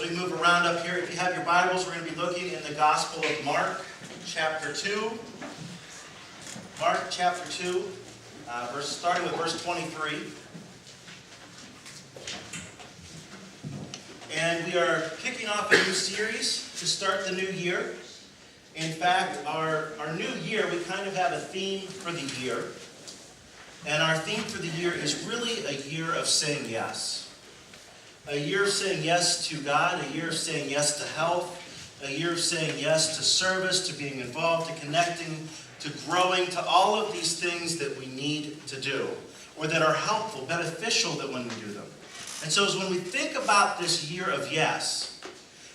we move around up here, if you have your Bibles, we're going to be looking in the Gospel of Mark, chapter 2. Mark, chapter 2, starting with verse 23. And we are kicking off a new series to start the new year. In fact, our new year, we kind of have a theme for the year. And our theme for the year is really a year of saying yes. A year of saying yes to God, a year of saying yes to health, a year of saying yes to service, to being involved, to connecting, to growing, to all of these things that we need to do, or that are helpful, beneficial that when we do them. And so as when we think about this year of yes,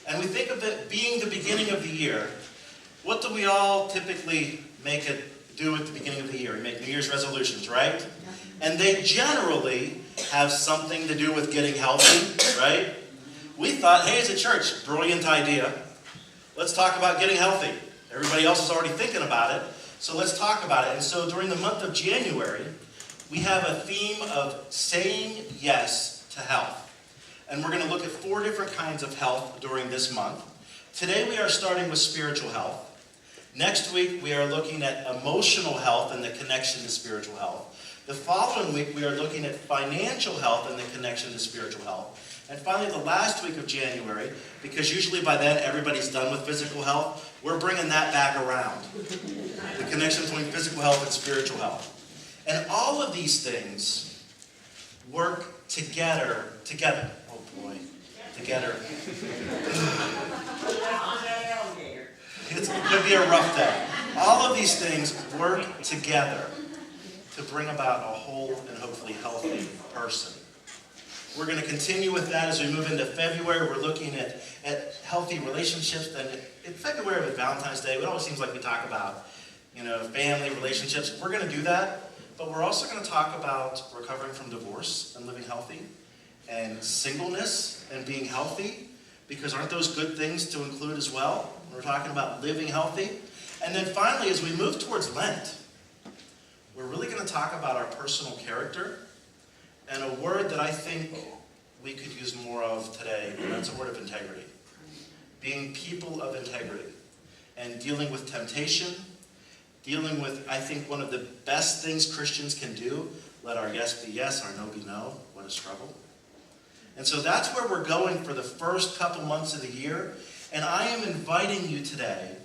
and we think of it being the beginning of the year, what do we all typically do at the beginning of the year? We make New Year's resolutions, right? And they generally have something to do with getting healthy, right? We thought, hey, as a church, brilliant idea. Let's talk about getting healthy. Everybody else is already thinking about it, so let's talk about it. And so during the month of January, we have a theme of saying yes to health. And we're going to look at 4 different kinds of health during this month. Today we are starting with spiritual health. Next week we are looking at emotional health and the connection to spiritual health. The following week, we are looking at financial health and the connection to spiritual health. And finally, the last week of January, because usually by then everybody's done with physical health, we're bringing that back around. The connection between physical health and spiritual health. And all of these things work together. Oh boy, together. It could be a rough day. All of these things work together to bring about a whole and hopefully healthy person. We're going to continue with that as we move into February. We're looking at healthy relationships. And in February with Valentine's Day, it always seems like we talk about, family relationships. We're going to do that, but we're also going to talk about recovering from divorce and living healthy, and singleness and being healthy, because aren't those good things to include as well? We're talking about living healthy. And then finally, as we move towards Lent, we're really going to talk about our personal character, and a word that I think we could use more of today, and that's a word of integrity. Being people of integrity, and dealing with temptation, dealing with, I think, one of the best things Christians can do, let our yes be yes, our no be no. What a struggle. And so that's where we're going for the first couple months of the year, and I am inviting you today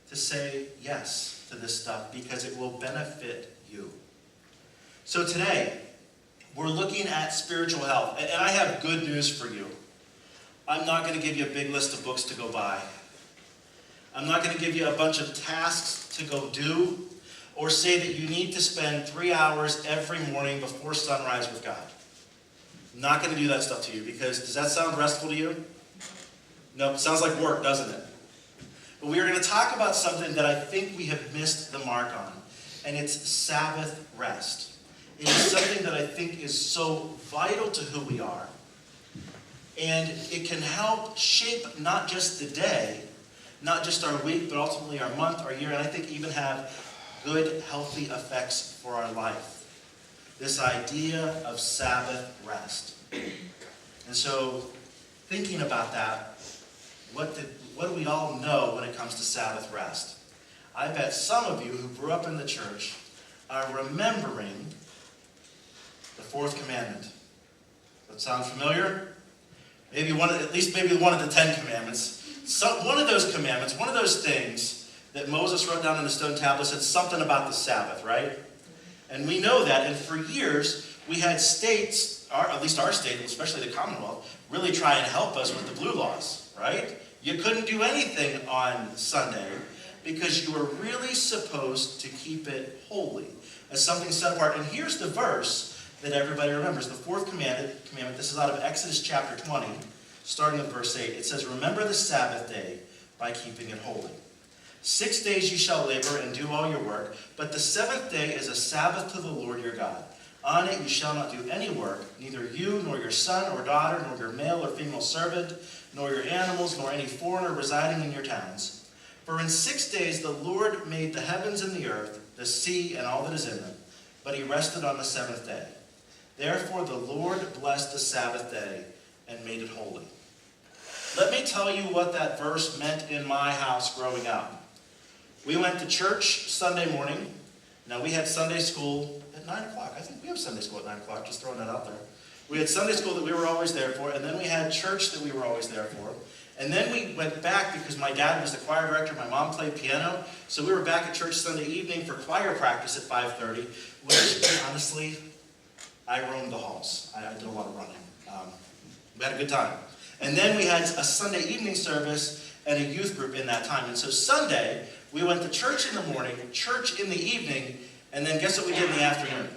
to say yes to this stuff because it will benefit you. So today, we're looking at spiritual health. And I have good news for you. I'm not going to give you a big list of books to go buy. I'm not going to give you a bunch of tasks to go do, or say that you need to spend 3 hours every morning before sunrise with God. I'm not going to do that stuff to you, because does that sound restful to you? No, it sounds like work, doesn't it? But we are going to talk about something that I think we have missed the mark on, and it's Sabbath rest. It is something that I think is so vital to who we are, and it can help shape not just the day, not just our week, but ultimately our month, our year, and I think even have good, healthy effects for our life. This idea of Sabbath rest. And so, thinking about that, what do we all know when it comes to Sabbath rest? I bet some of you who grew up in the church are remembering the 4th commandment. Does that sound familiar? Maybe one of the 10 commandments. One of those commandments, one of those things that Moses wrote down on the stone tablet said something about the Sabbath, right? And we know that, and for years we had states, at least our state, especially the Commonwealth, really try and help us with the blue laws, right? You couldn't do anything on Sunday because you were really supposed to keep it holy, as something set apart. And here's the verse that everybody remembers, the 4th commandment. This is out of Exodus chapter 20, starting with verse 8. It says, "Remember the Sabbath day by keeping it holy. 6 days you shall labor and do all your work, but the 7th day is a Sabbath to the Lord your God. On it you shall not do any work, neither you, nor your son or daughter, nor your male or female servant, nor your animals, nor any foreigner residing in your towns. For in 6 days the Lord made the heavens and the earth, the sea, and all that is in them, but he rested on the 7th day. Therefore the Lord blessed the Sabbath day and made it holy." tell you what that verse meant in my house growing up. We went to church Sunday morning. Now, we had Sunday school at 9 o'clock. I think we have Sunday school at 9 o'clock, just throwing that out there. We had Sunday school that we were always there for, and then we had church that we were always there for. And then we went back because my dad was the choir director, my mom played piano, so we were back at church Sunday evening for choir practice at 5:30, which, honestly, I roamed the halls. I did a lot of running. We had a good time. And then we had a Sunday evening service and a youth group in that time. And so Sunday, we went to church in the morning, church in the evening, and then guess what we did in the afternoon?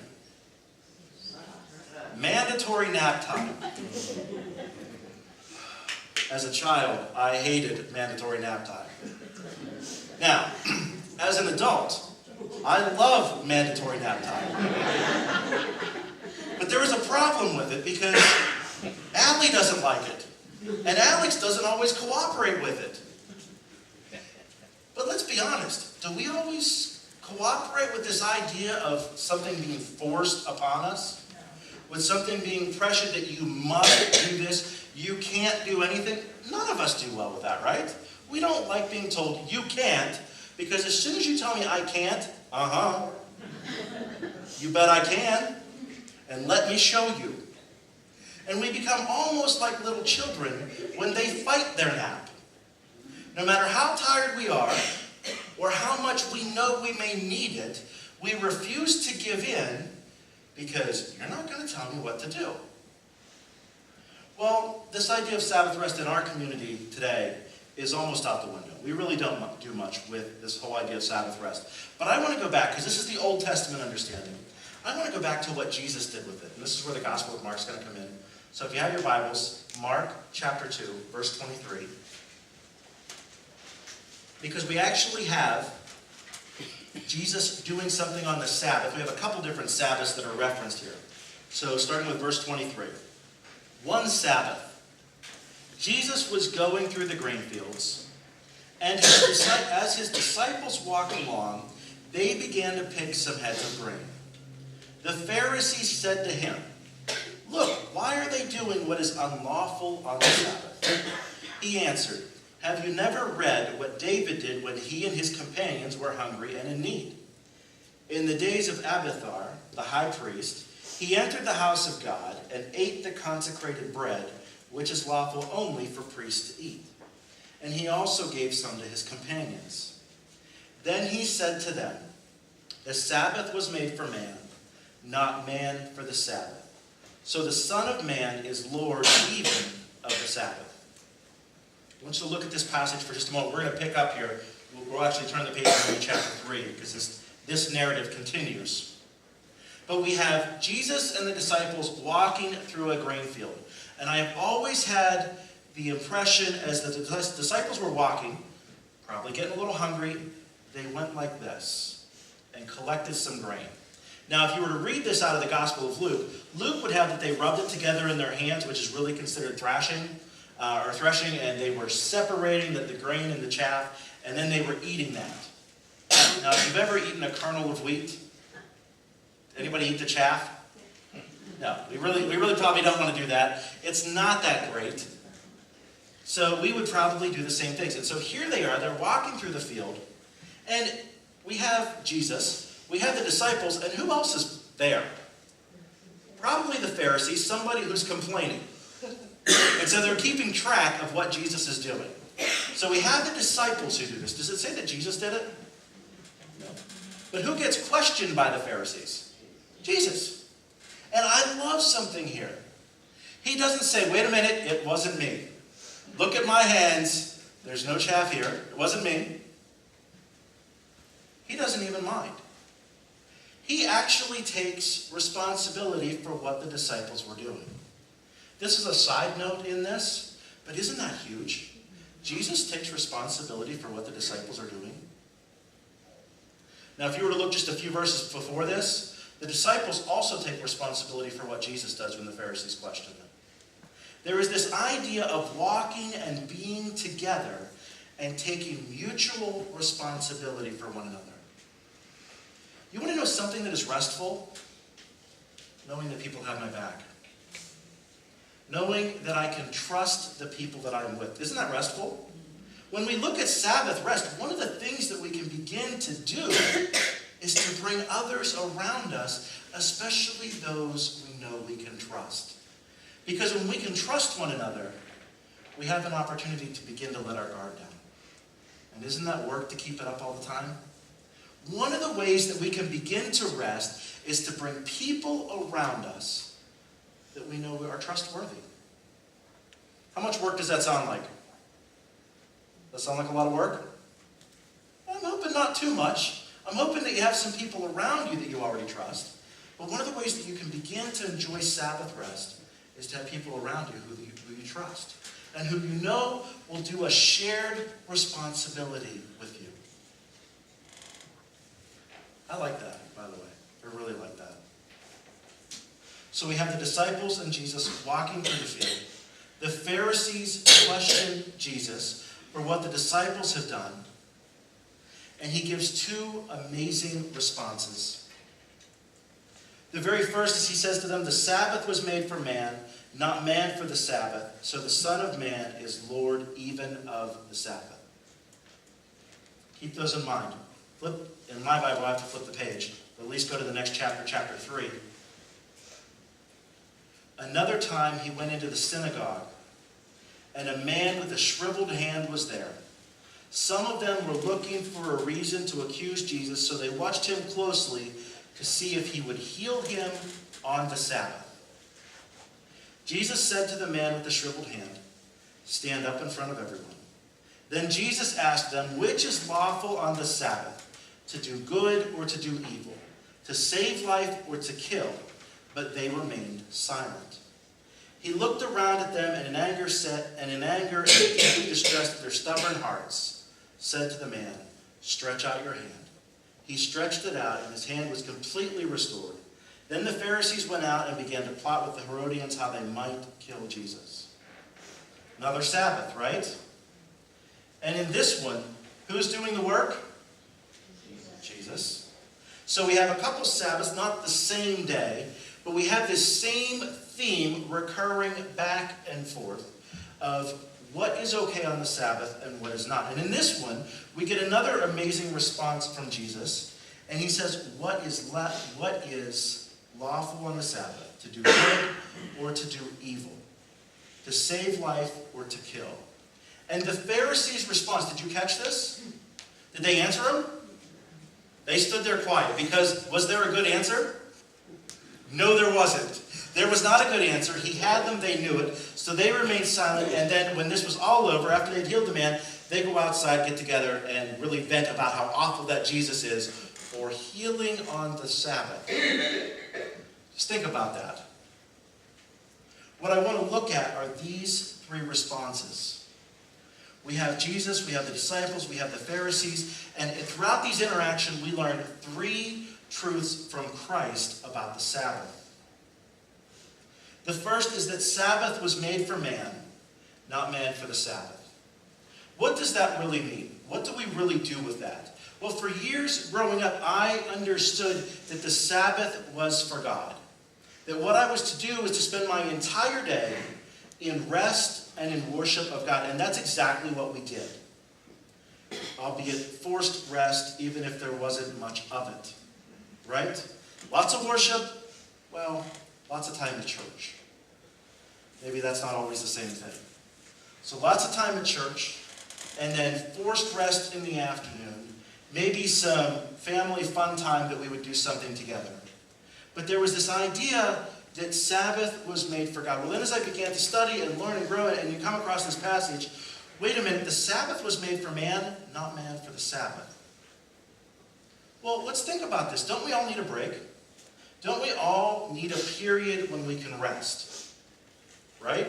Mandatory nap time. As a child, I hated mandatory nap time. Now, as an adult, I love mandatory nap time. But there was a problem with it because Adley doesn't like it. And Alex doesn't always cooperate with it. But let's be honest, do we always cooperate with this idea of something being forced upon us? With something being pressured that you must do this, you can't do anything? None of us do well with that, right? We don't like being told you can't, because as soon as you tell me I can't, you bet I can, and let me show you. And we become almost like little children when they fight their nap. No matter how tired we are, or how much we know we may need it, we refuse to give in because you're not going to tell me what to do. Well, this idea of Sabbath rest in our community today is almost out the window. We really don't do much with this whole idea of Sabbath rest. But I want to go back, because this is the Old Testament understanding. I want to go back to what Jesus did with it. And this is where the Gospel of Mark's going to come in. So if you have your Bibles, Mark chapter 2, verse 23. Because we actually have Jesus doing something on the Sabbath. We have a couple different Sabbaths that are referenced here. So starting with verse 23. One Sabbath, Jesus was going through the grain fields, and as his disciples walked along, they began to pick some heads of grain. The Pharisees said to him, "Look, why are they doing what is unlawful on the Sabbath?" He answered, "Have you never read what David did when he and his companions were hungry and in need? In the days of Abiathar, the high priest, he entered the house of God and ate the consecrated bread, which is lawful only for priests to eat. And he also gave some to his companions. Then he said to them, 'The Sabbath was made for man, not man for the Sabbath. So the Son of Man is Lord even of the Sabbath.'" I want you to look at this passage for just a moment. We're going to pick up here. We'll actually turn the page to chapter 3, because this narrative continues. But we have Jesus and the disciples walking through a grain field. And I have always had the impression as the disciples were walking, probably getting a little hungry, they went like this and collected some grain. Now, if you were to read this out of the Gospel of Luke, Luke would have that they rubbed it together in their hands, which is really considered threshing, and they were separating the grain and the chaff, and then they were eating that. Now, if you've ever eaten a kernel of wheat, anybody eat the chaff? No, we really probably don't want to do that. It's not that great. So we would probably do the same things. And so here they are, they're walking through the field, and we have Jesus, we have the disciples, and who else is there? Probably the Pharisees, somebody who's complaining. And so they're keeping track of what Jesus is doing. So we have the disciples who do this. Does it say that Jesus did it? No. But who gets questioned by the Pharisees? Jesus. And I love something here. He doesn't say, "Wait a minute, it wasn't me. Look at my hands. There's no chaff here. It wasn't me." He doesn't even mind. He actually takes responsibility for what the disciples were doing. This is a side note in this, but isn't that huge? Jesus takes responsibility for what the disciples are doing. Now, if you were to look just a few verses before this, the disciples also take responsibility for what Jesus does when the Pharisees question them. There is this idea of walking and being together and taking mutual responsibility for one another. You want to know something that is restful? Knowing that people have my back. knowing that I can trust the people that I'm with. Isn't that restful? When we look at Sabbath rest, one of the things that we can begin to do is to bring others around us, especially those we know we can trust. Because when we can trust one another, we have an opportunity to begin to let our guard down. And isn't that work to keep it up all the time? One of the ways that we can begin to rest is to bring people around us that we know are trustworthy. How much work does that sound like? Does that sound like a lot of work? I'm hoping not too much. I'm hoping that you have some people around you that you already trust. But one of the ways that you can begin to enjoy Sabbath rest is to have people around you who you trust and who you know will do a shared responsibility with you. I like that, by the way. I really like that. So we have the disciples and Jesus walking through the field. The Pharisees question Jesus for what the disciples have done. And he gives two amazing responses. The very first is he says to them, the Sabbath was made for man, not man for the Sabbath. So the Son of Man is Lord even of the Sabbath. Keep those in mind. In my Bible, I have to flip the page. But at least go to the next chapter, chapter 3. Another time he went into the synagogue, and a man with a shriveled hand was there. Some of them were looking for a reason to accuse Jesus, so they watched him closely to see if he would heal him on the Sabbath. Jesus said to the man with the shriveled hand, stand up in front of everyone. Then Jesus asked them, which is lawful on the Sabbath, to do good or to do evil, to save life or to kill? But they remained silent. He looked around at them and in anger and deeply distressed at their stubborn hearts, said to the man, stretch out your hand. He stretched it out, and his hand was completely restored. Then the Pharisees went out and began to plot with the Herodians how they might kill Jesus. Another Sabbath, right? And in this one, who's doing the work? Jesus. So we have a couple Sabbaths, not the same day, but we have this same theme recurring back and forth of what is okay on the Sabbath and what is not. And in this one, we get another amazing response from Jesus. And he says, what is lawful on the Sabbath? To do good or to do evil? To save life or to kill? And the Pharisees' response, did you catch this? Did they answer him? They stood there quiet because was there a good answer? No, there wasn't. There was not a good answer. He had them, they knew it. So they remained silent, and then when this was all over, after they'd healed the man, they go outside, get together, and really vent about how awful that Jesus is for healing on the Sabbath. Just think about that. What I want to look at are these three responses. We have Jesus, we have the disciples, we have the Pharisees, and throughout these interactions, we learn three truths from Christ about the Sabbath. The first is that Sabbath was made for man, not man for the Sabbath. What does that really mean? What do we really do with that? Well, for years growing up, I understood that the Sabbath was for God. That what I was to do was to spend my entire day in rest and in worship of God. And that's exactly what we did. Albeit forced rest, even if there wasn't much of it. Right? Lots of worship, well, lots of time at church. Maybe that's not always the same thing. So lots of time at church, and then forced rest in the afternoon. Maybe some family fun time that we would do something together. But there was this idea that Sabbath was made for God. Well, then as I began to study and learn and grow it, and you come across this passage, wait a minute, the Sabbath was made for man, not man for the Sabbath. Well, let's think about this. Don't we all need a break? Don't we all need a period when we can rest? Right?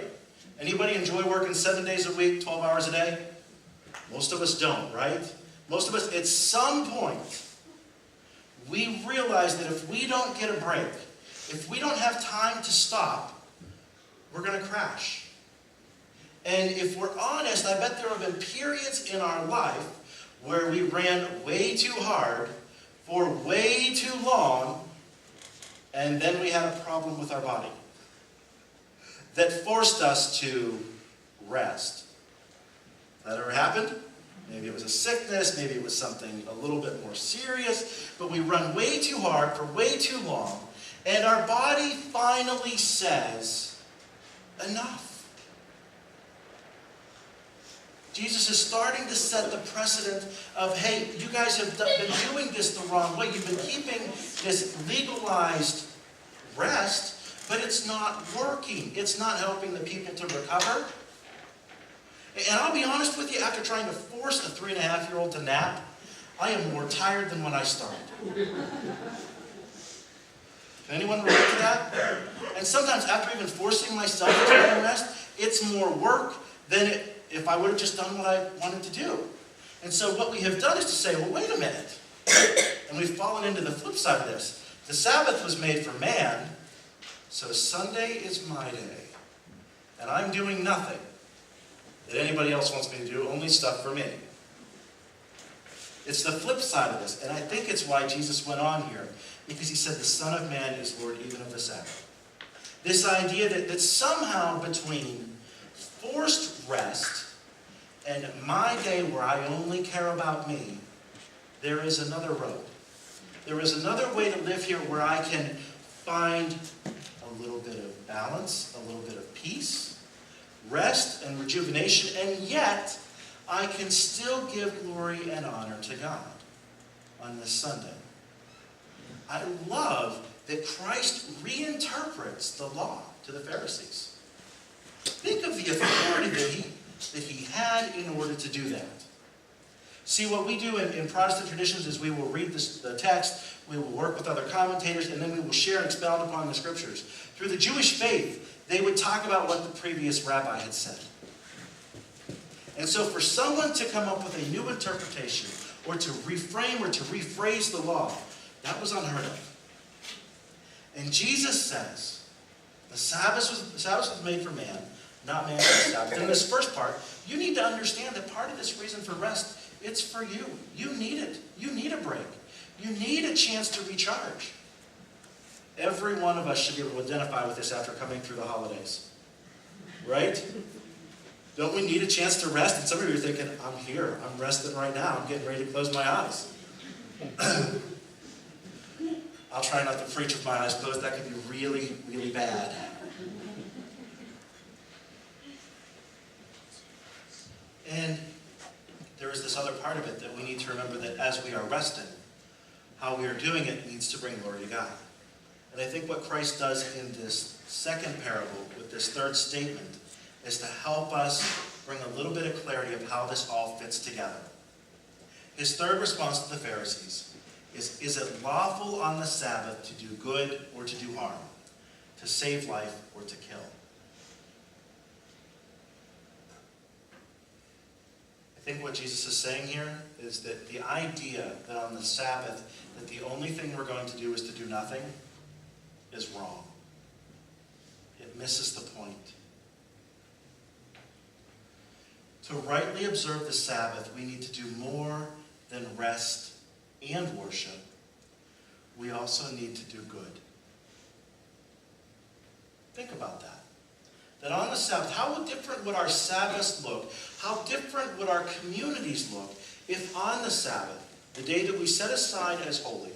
Anybody enjoy working 7 days a week, 12 hours a day? Most of us don't, right? Most of us, at some point, we realize that if we don't get a break, if we don't have time to stop, we're going to crash. And if we're honest, I bet there have been periods in our life where we ran way too hard for way too long, and then we had a problem with our body. that forced us to rest. That ever happened? Maybe it was a sickness, maybe it was something a little bit more serious, but we run way too hard for way too long, and our body finally says, enough. Jesus is starting to set the precedent of, hey, you guys have been doing this the wrong way. You've been keeping this legalized rest, but it's not working. It's not helping the people to recover. And I'll be honest with you, after trying to force a 3.5-year-old to nap, I am more tired than when I started. Can anyone relate to that? And sometimes after even forcing myself to take a rest, it's more work than if I would have just done what I wanted to do. And so what we have done is to say, well, wait a minute. And we've fallen into the flip side of this. The Sabbath was made for man, so Sunday is my day. And I'm doing nothing that anybody else wants me to do, only stuff for me. It's the flip side of this, and I think it's why Jesus went on here, because he said the Son of Man is Lord even of the Sabbath. This idea that somehow between forced rest and my day where I only care about me, there is another road. There is another way to live here where I can find a little bit of balance, a little bit of peace, rest and rejuvenation, and yet I can still give glory and honor to God on this Sunday. I love that Christ reinterprets the law to the Pharisees. Think of the authority that he had in order to do that. See, what we do in Protestant traditions is we will read the text, we will work with other commentators, and then we will share and expound upon the scriptures. Through the Jewish faith, they would talk about what the previous rabbi had said. And so for someone to come up with a new interpretation, or to reframe or to rephrase the law, that was unheard of. And Jesus says, the Sabbath was made for man, not man for the Sabbath. In this first part, you need to understand that part of this reason for rest, it's for you. You need it. You need a break. You need a chance to recharge. Every one of us should be able to identify with this after coming through the holidays. Right? Don't we need a chance to rest? And some of you are thinking, I'm here. I'm resting right now. I'm getting ready to close my eyes. I'll try not to preach with my eyes closed. That could be really, really bad. And there is this other part of it that we need to remember, that as we are resting, how we are doing it needs to bring glory to God. And I think what Christ does in this second parable with this third statement is to help us bring a little bit of clarity of how this all fits together. His third response to the Pharisees is it lawful on the Sabbath to do good or to do harm, to save life or to kill? I think what Jesus is saying here is that the idea that on the Sabbath that the only thing we're going to do is to do nothing is wrong. It misses the point. To rightly observe the Sabbath, we need to do more than rest and worship. We also need to do good. Think about that. That on the Sabbath, how different would our Sabbaths look? How different would our communities look if on the Sabbath, the day that we set aside as holy,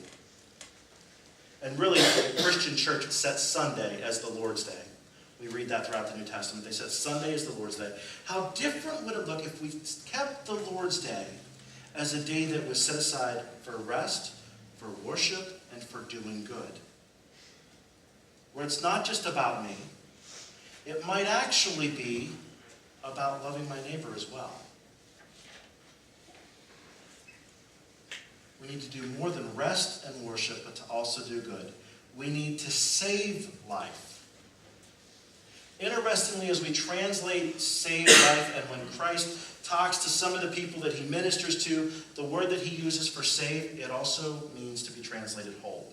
and really the Christian church sets Sunday as the Lord's Day. We read that throughout the New Testament. They said Sunday is the Lord's Day. How different would it look if we kept the Lord's Day as a day that was set aside for rest, for worship, and for doing good? Where it's not just about me. It might actually be about loving my neighbor as well. We need to do more than rest and worship, but to also do good. We need to save life. Interestingly, as we translate save life, and when Christ talks to some of the people that he ministers to, the word that he uses for save, it also means to be translated whole.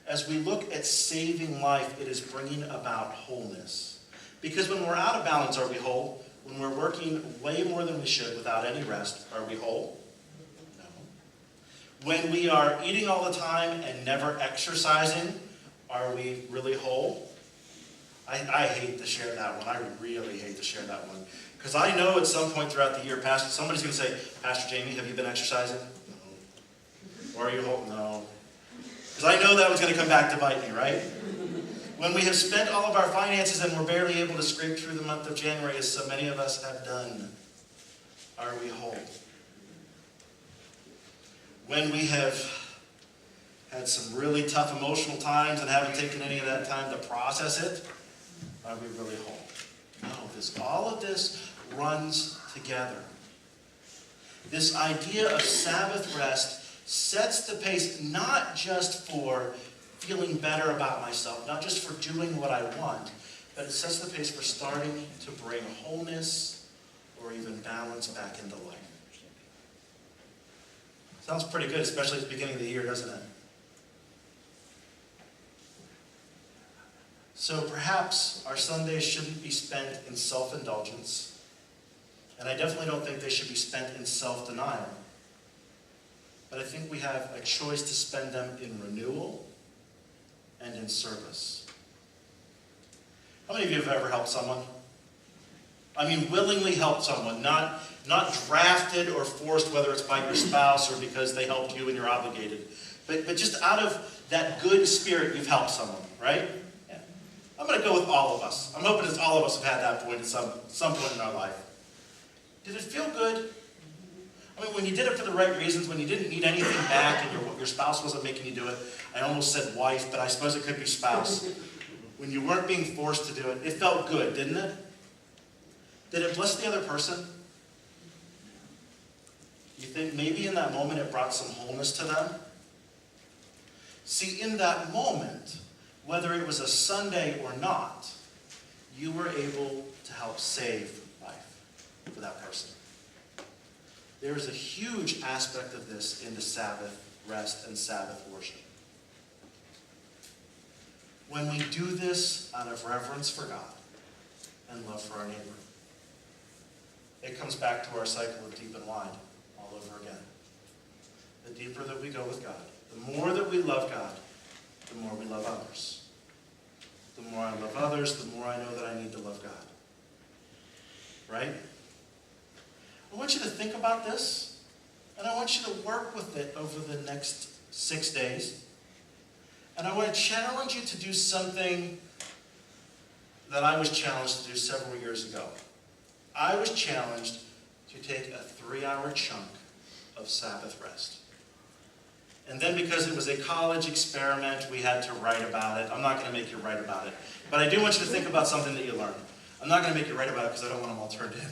As we look at saving life, it is bringing about wholeness. Because when we're out of balance, are we whole? When we're working way more than we should without any rest, are we whole? No. When we are eating all the time and never exercising, are we really whole? I hate to share that one. I really hate to share that one. Because I know at some point throughout the year, somebody's going to say, Pastor Jamie, have you been exercising? No. Or are you holding? No. Because I know that was going to come back to bite me, right? When we have spent all of our finances and we're barely able to scrape through the month of January, as so many of us have done, are we whole? When we have had some really tough emotional times and haven't taken any of that time to process it, are we really whole? No, all of this runs together. This idea of Sabbath rest sets the pace not just for feeling better about myself, not just for doing what I want, but it sets the pace for starting to bring wholeness or even balance back into life. Sounds pretty good, especially at the beginning of the year, doesn't it? So perhaps our Sundays shouldn't be spent in self-indulgence, and I definitely don't think they should be spent in self-denial. But I think we have a choice to spend them in renewal and in service. How many of you have ever helped someone? I mean, willingly helped someone, not drafted or forced, whether it's by your spouse or because they helped you and you're obligated. But just out of that good spirit, you've helped someone, right? Yeah. I'm going to go with all of us. I'm hoping that all of us have had that point at some point in our life. Did it feel good? I mean, when you did it for the right reasons, when you didn't need anything back and your spouse wasn't making you do it, I almost said wife, but I suppose it could be spouse. When you weren't being forced to do it, it felt good, didn't it? Did it bless the other person? You think maybe in that moment it brought some wholeness to them? See, in that moment, whether it was a Sunday or not, you were able to help save life for that person. There is a huge aspect of this in the Sabbath rest and Sabbath worship. When we do this out of reverence for God and love for our neighbor, it comes back to our cycle of deep and wide all over again. The deeper that we go with God, the more that we love God, the more we love others. The more I love others, the more I know that I need to love God. Right? I want you to think about this, and I want you to work with it over the next 6 days. And I want to challenge you to do something that I was challenged to do several years ago. I was challenged to take a 3-hour chunk of Sabbath rest. And then because it was a college experiment, we had to write about it. I'm not going to make you write about it. But I do want you to think about something that you learned. I'm not going to make you write about it because I don't want them all turned in.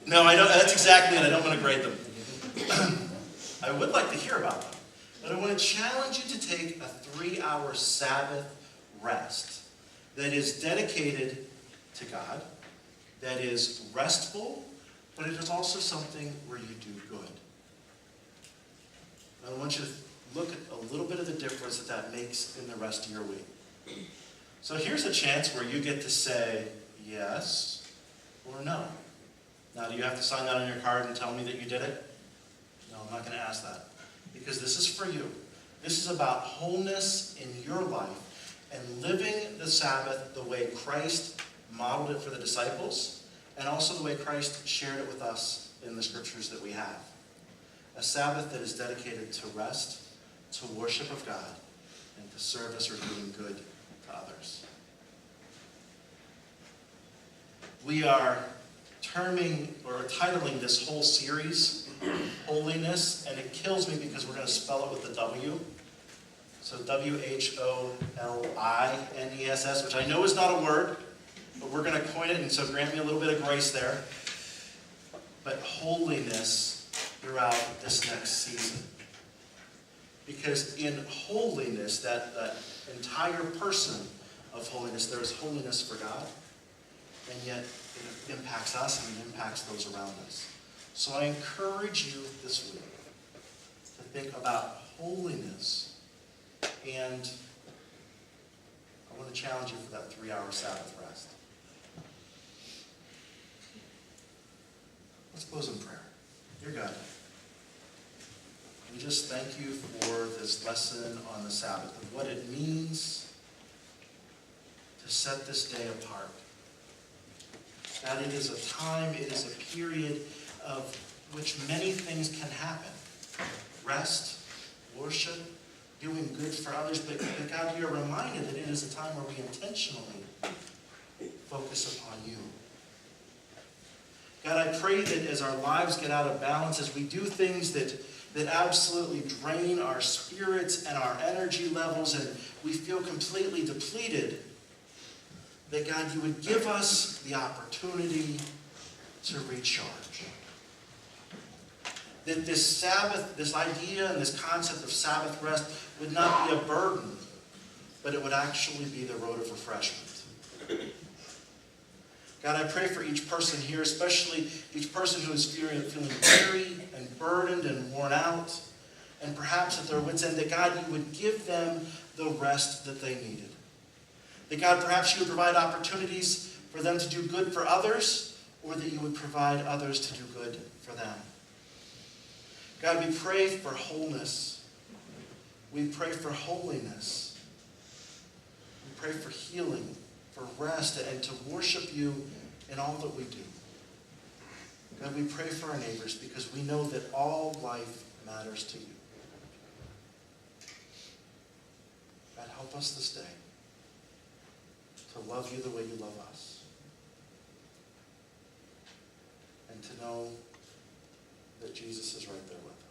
No, I don't. That's exactly it. I don't want to grade them. I would like to hear about them. But I want to challenge you to take a 3-hour Sabbath rest that is dedicated to God, that is restful, but it is also something where you do good. I want you to look at a little bit of the difference that makes in the rest of your week. So here's a chance where you get to say yes or no. Now, do you have to sign that on your card and tell me that you did it? No, I'm not going to ask that. Because this is for you. This is about wholeness in your life and living the Sabbath the way Christ modeled it for the disciples, and also the way Christ shared it with us in the scriptures that we have. A Sabbath that is dedicated to rest, to worship of God, and to service or doing good to others. We are titling this whole series Holiness, and it kills me because we're going to spell it with the W. So Wholines, which I know is not a word, but we're going to coin it, and so grant me a little bit of grace there. But holiness throughout this next season. Because in holiness, that entire person of holiness, there is holiness for God, and yet it impacts us and it impacts those around us. So I encourage you this week to think about holiness, and I want to challenge you for that 3-hour Sabbath rest. Let's close in prayer. Dear God, We just thank you for this lesson on the Sabbath and what it means to set this day apart. That it is a time, it is a period of which many things can happen. Rest, worship, doing good for others, but God, we are reminded that it is a time where we intentionally focus upon you. God, I pray that as our lives get out of balance, as we do things that absolutely drain our spirits and our energy levels, and we feel completely depleted, that God, you would give us the opportunity to recharge. That this Sabbath, this idea and this concept of Sabbath rest would not be a burden, but it would actually be the road of refreshment. God, I pray for each person here, especially each person who is feeling weary and burdened and worn out, and perhaps at their wits' end, that God, you would give them the rest that they needed. That God, perhaps you would provide opportunities for them to do good for others, or that you would provide others to do good for them. God, we pray for wholeness. We pray for holiness. We pray for healing, for rest, and to worship you in all that we do. God, we pray for our neighbors because we know that all life matters to you. God, help us this day to love you the way you love us. And to know that Jesus is right there with us.